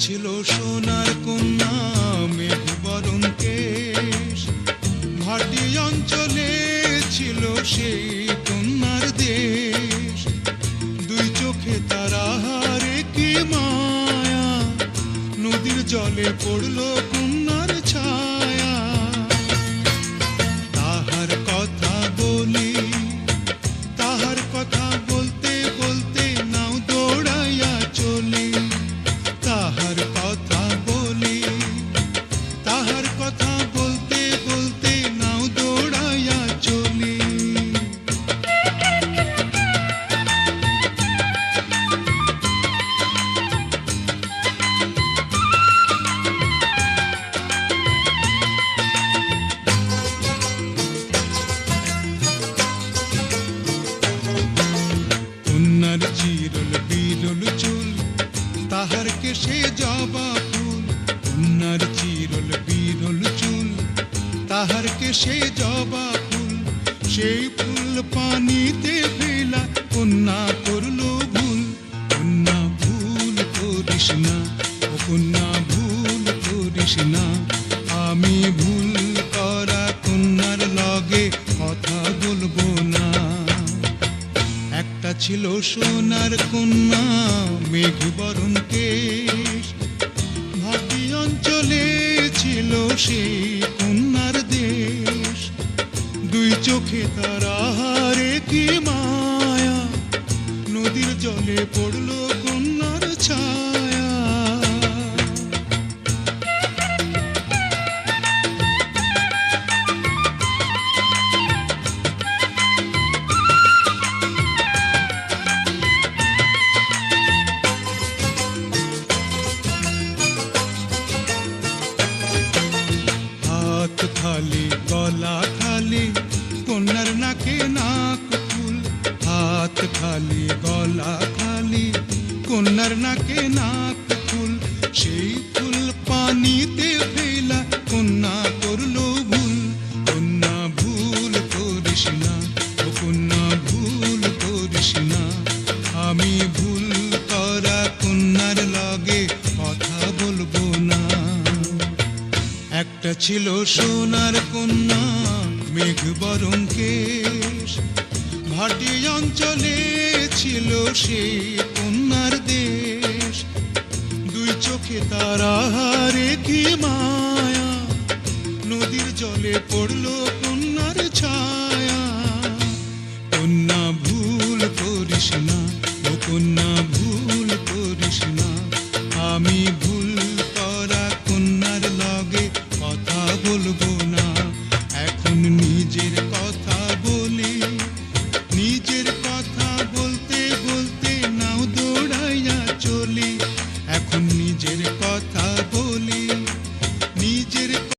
ছিল সোনার কন্যা মেঘ বরণ কেশ, ভাটি অঞ্চলে ছিল সেই কন্যার দেশ। দুই চোখে তারা হারে কি মায়া, নদীর জলে পড়ল কন্যার ছায়া। তাহার কথা বলি, তাহার কথা বলতে বলতে নাও দৌড়াইয়া চলি। তাহার কথা বলি, তাহার কথা বলতে বলতে নাও দৌড়াইয়া চলি। কন্যার চিরল বিরল চুল, তাহার কেশে জবা ফুল। কন্যার চিরল বিরল চুল, তাহার কেশে জবা ফুল। সেই ফুল পানিতে ফেলা কন্যা করল ভুল। কন্যা ভুল করিস না, ও কন্যা ভুল করিস না। আমি ভুল করা কন্যার লগে কথা বলবো না। একটা ছিল সোনার কন্যা মেঘ বরণ কেশ, ভাটি অঞ্চলে ছিল সেই কন্যার দেশ। দুই চোখে তারা হারে কি মায়া, নদীর জলে পড়ল কন্যার ছায়া। হাত খালি গলা খালি কন্যার নাকে নাক ফুল। হাত খালি গলা খালি কন্যার নাকে নাক ফুল। সেই ফুল পানিতে ফেলা কন্যা করল ভুল। কন্যা ভুল করিস না, ও কন্যা ভুল করিস না। আমি ভুল করা কন্যার লগে কথা বলবো না। একটা ছিল সোনার কন্যা মেঘ বরণ কেশ, ভাটি অঞ্চলে ছিল সেই কন্যার দেশ। দুই চোখে তারা হারে কি মায়া, নদীর জলে পড়ল কন্যার ছায়া।